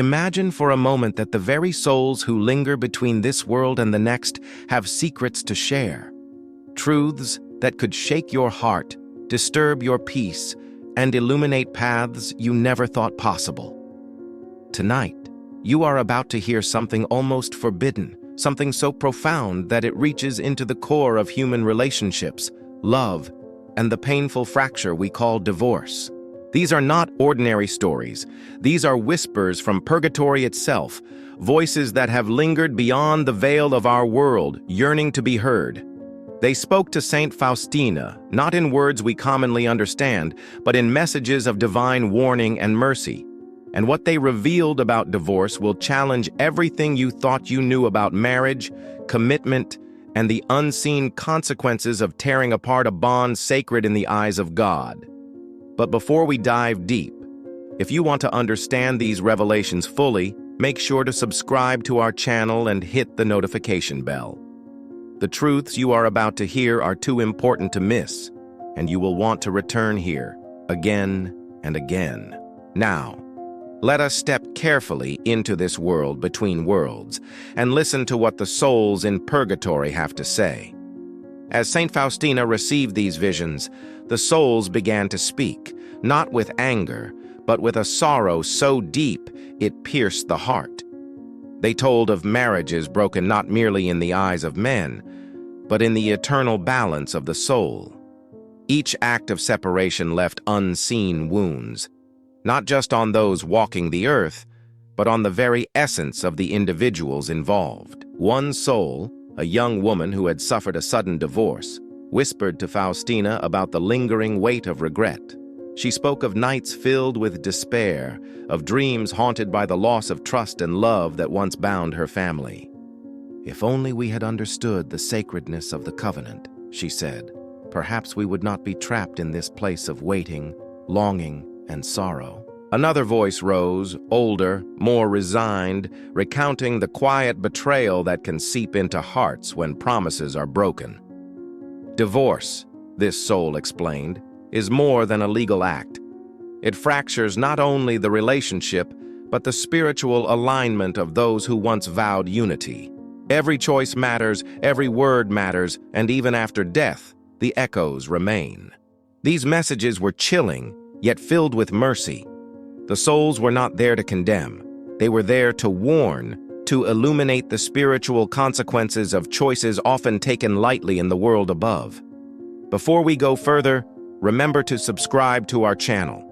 Imagine for a moment that the very souls who linger between this world and the next have secrets to share. Truths that could shake your heart, disturb your peace, and illuminate paths you never thought possible. Tonight, you are about to hear something almost forbidden, something so profound that it reaches into the core of human relationships, love, and the painful fracture we call divorce. These are not ordinary stories. These are whispers from purgatory itself, voices that have lingered beyond the veil of our world, yearning to be heard. They spoke to Saint Faustina, not in words we commonly understand, but in messages of divine warning and mercy. And what they revealed about divorce will challenge everything you thought you knew about marriage, commitment, and the unseen consequences of tearing apart a bond sacred in the eyes of God. But before we dive deep, if you want to understand these revelations fully, make sure to subscribe to our channel and hit the notification bell. The truths you are about to hear are too important to miss, and you will want to return here again and again. Now, let us step carefully into this world between worlds and listen to what the souls in purgatory have to say. As Saint Faustina received these visions, the souls began to speak, not with anger, but with a sorrow so deep it pierced the heart. They told of marriages broken not merely in the eyes of men, but in the eternal balance of the soul. Each act of separation left unseen wounds, not just on those walking the earth, but on the very essence of the individuals involved. One soul, a young woman who had suffered a sudden divorce, whispered to Faustina about the lingering weight of regret. She spoke of nights filled with despair, of dreams haunted by the loss of trust and love that once bound her family. "If only we had understood the sacredness of the covenant," she said, "perhaps we would not be trapped in this place of waiting, longing, and sorrow." Another voice rose, older, more resigned, recounting the quiet betrayal that can seep into hearts when promises are broken. Divorce, this soul explained, is more than a legal act. It fractures not only the relationship, but the spiritual alignment of those who once vowed unity. Every choice matters, every word matters, and even after death, the echoes remain. These messages were chilling, yet filled with mercy. The souls were not there to condemn. They were there to warn, to illuminate the spiritual consequences of choices often taken lightly in the world above. Before we go further, remember to subscribe to our channel.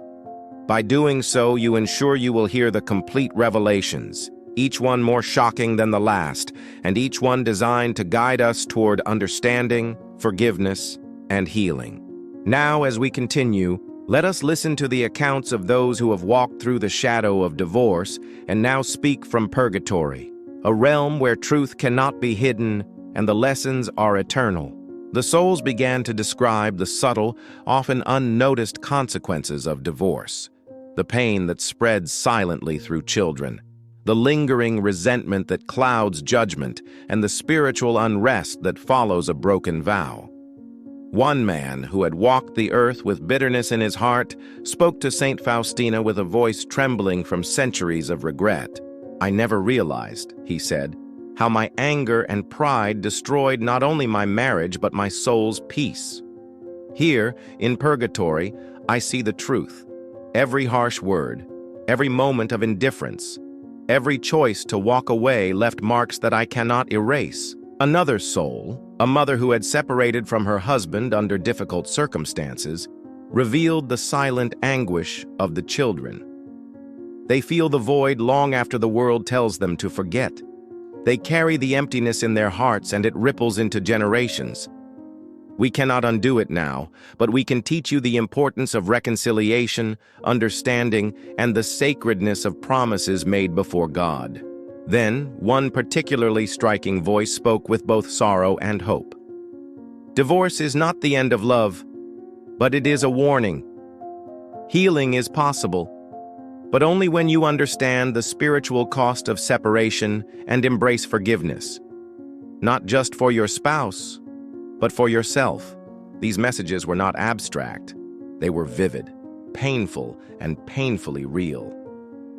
By doing so, you ensure you will hear the complete revelations, each one more shocking than the last, and each one designed to guide us toward understanding, forgiveness, and healing. Now, as we continue, let us listen to the accounts of those who have walked through the shadow of divorce and now speak from purgatory, a realm where truth cannot be hidden and the lessons are eternal. The souls began to describe the subtle, often unnoticed consequences of divorce, the pain that spreads silently through children, the lingering resentment that clouds judgment, and the spiritual unrest that follows a broken vow. One man, who had walked the earth with bitterness in his heart, spoke to Saint Faustina with a voice trembling from centuries of regret. "I never realized," he said, "how my anger and pride destroyed not only my marriage but my soul's peace. Here, in purgatory, I see the truth. Every harsh word, every moment of indifference, every choice to walk away left marks that I cannot erase." Another soul, a mother who had separated from her husband under difficult circumstances, revealed the silent anguish of the children. They feel the void long after the world tells them to forget. They carry the emptiness in their hearts and it ripples into generations. "We cannot undo it now, but we can teach you the importance of reconciliation, understanding, and the sacredness of promises made before God." Then, one particularly striking voice spoke with both sorrow and hope. "Divorce is not the end of love, but it is a warning. Healing is possible, but only when you understand the spiritual cost of separation and embrace forgiveness. Not just for your spouse, but for yourself." These messages were not abstract. They were vivid, painful, and painfully real.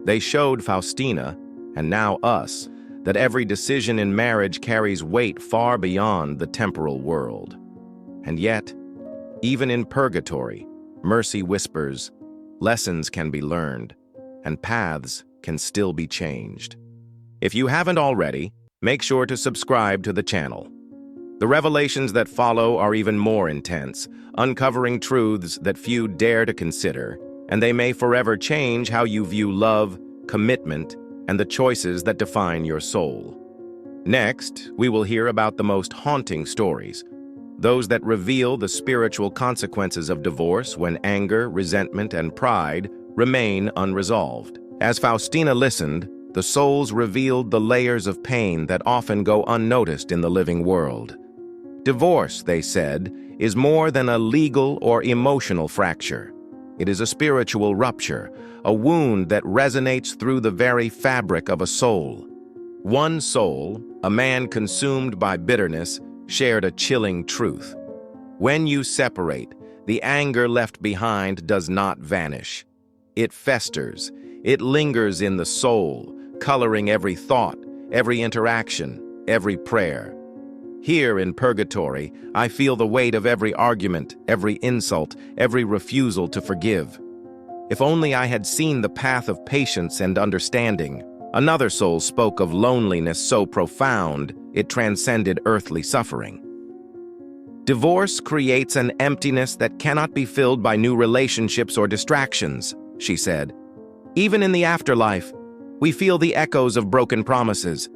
They showed Faustina, and now us, that every decision in marriage carries weight far beyond the temporal world. And yet, even in purgatory, mercy whispers, lessons can be learned, and paths can still be changed. If you haven't already, make sure to subscribe to the channel. The revelations that follow are even more intense, uncovering truths that few dare to consider, and they may forever change how you view love, commitment, and the choices that define your soul. Next, we will hear about the most haunting stories, those that reveal the spiritual consequences of divorce when anger, resentment, and pride remain unresolved. As Faustina listened, the souls revealed the layers of pain that often go unnoticed in the living world. Divorce, they said, is more than a legal or emotional fracture. It is a spiritual rupture, a wound that resonates through the very fabric of a soul. One soul, a man consumed by bitterness, shared a chilling truth. When you separate, the anger left behind does not vanish. It festers, it lingers in the soul, coloring every thought, every interaction, every prayer. Here in purgatory, I feel the weight of every argument, every insult, every refusal to forgive. If only I had seen the path of patience and understanding. Another soul spoke of loneliness so profound, it transcended earthly suffering. Divorce creates an emptiness that cannot be filled by new relationships or distractions, she said. Even in the afterlife, we feel the echoes of broken promises.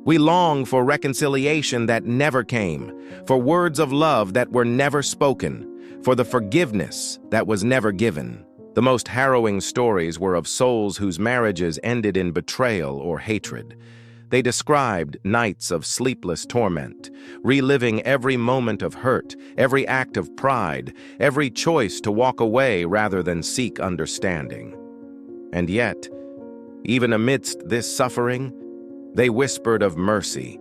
We long for reconciliation that never came, for words of love that were never spoken, for the forgiveness that was never given. The most harrowing stories were of souls whose marriages ended in betrayal or hatred. They described nights of sleepless torment, reliving every moment of hurt, every act of pride, every choice to walk away rather than seek understanding. And yet, even amidst this suffering, they whispered of mercy,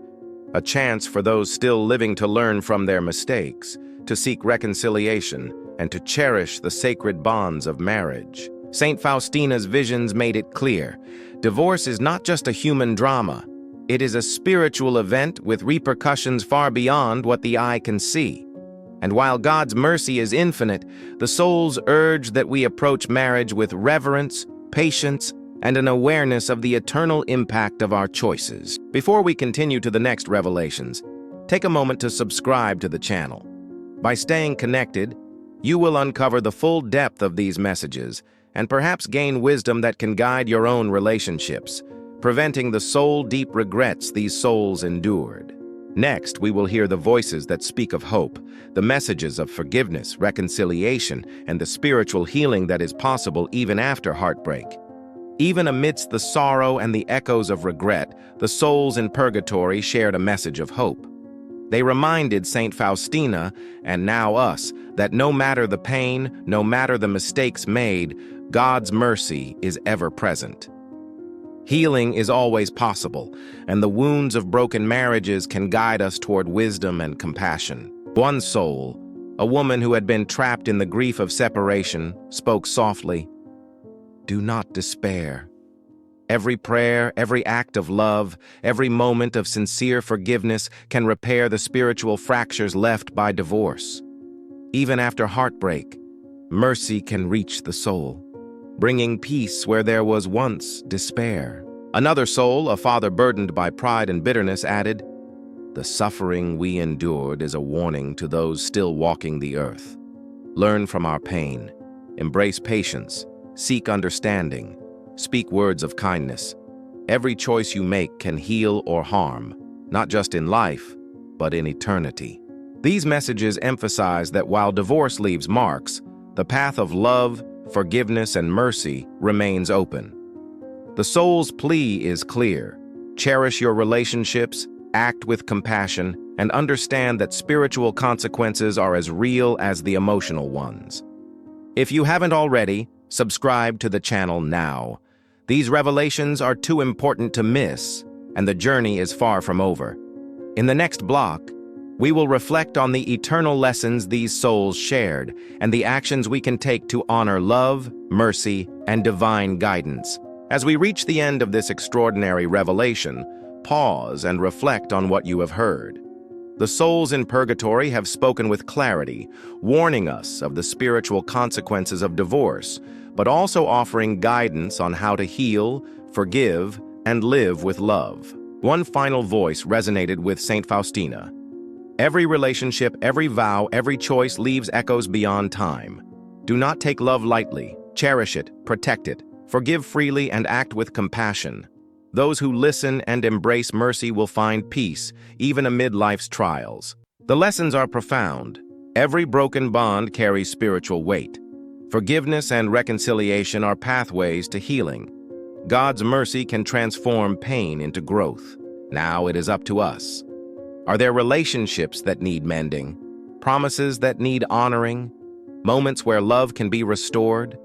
a chance for those still living to learn from their mistakes, to seek reconciliation, and to cherish the sacred bonds of marriage. Saint Faustina's visions made it clear. Divorce is not just a human drama. It is a spiritual event with repercussions far beyond what the eye can see. And while God's mercy is infinite, the souls urge that we approach marriage with reverence, patience, and an awareness of the eternal impact of our choices. Before we continue to the next revelations, take a moment to subscribe to the channel. By staying connected, you will uncover the full depth of these messages and perhaps gain wisdom that can guide your own relationships, preventing the soul-deep regrets these souls endured. Next, we will hear the voices that speak of hope, the messages of forgiveness, reconciliation, and the spiritual healing that is possible even after heartbreak. Even amidst the sorrow and the echoes of regret, the souls in purgatory shared a message of hope. They reminded Saint Faustina, and now us, that no matter the pain, no matter the mistakes made, God's mercy is ever present. Healing is always possible, and the wounds of broken marriages can guide us toward wisdom and compassion. One soul, a woman who had been trapped in the grief of separation, spoke softly, "Do not despair. Every prayer, every act of love, every moment of sincere forgiveness can repair the spiritual fractures left by divorce. Even after heartbreak, mercy can reach the soul, bringing peace where there was once despair." Another soul, a father burdened by pride and bitterness, added, "The suffering we endured is a warning to those still walking the earth. Learn from our pain, embrace patience, seek understanding, speak words of kindness. Every choice you make can heal or harm, not just in life, but in eternity." These messages emphasize that while divorce leaves marks, the path of love, forgiveness, and mercy remains open. The soul's plea is clear. Cherish your relationships, act with compassion, and understand that spiritual consequences are as real as the emotional ones. If you haven't already, subscribe to the channel now. These revelations are too important to miss, and the journey is far from over. In the next block, we will reflect on the eternal lessons these souls shared and the actions we can take to honor love, mercy, and divine guidance. As we reach the end of this extraordinary revelation, pause and reflect on what you have heard. The souls in purgatory have spoken with clarity, warning us of the spiritual consequences of divorce, but also offering guidance on how to heal, forgive, and live with love. One final voice resonated with Saint Faustina. Every relationship, every vow, every choice leaves echoes beyond time. Do not take love lightly. Cherish it, protect it, forgive freely, and act with compassion. Those who listen and embrace mercy will find peace, even amid life's trials. The lessons are profound. Every broken bond carries spiritual weight. Forgiveness and reconciliation are pathways to healing. God's mercy can transform pain into growth. Now it is up to us. Are there relationships that need mending? Promises that need honoring? Moments where love can be restored?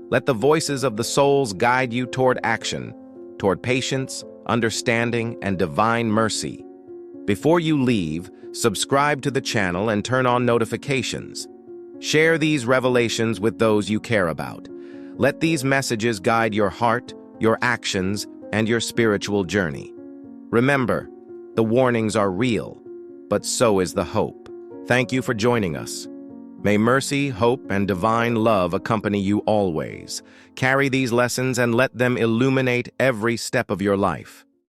Let the voices of the souls guide you toward action, toward patience, understanding, and divine mercy. Before you leave, subscribe to the channel and turn on notifications. Share these revelations with those you care about. Let these messages guide your heart, your actions, and your spiritual journey. Remember, the warnings are real, but so is the hope. Thank you for joining us. May mercy, hope, and divine love accompany you always. Carry these lessons and let them illuminate every step of your life.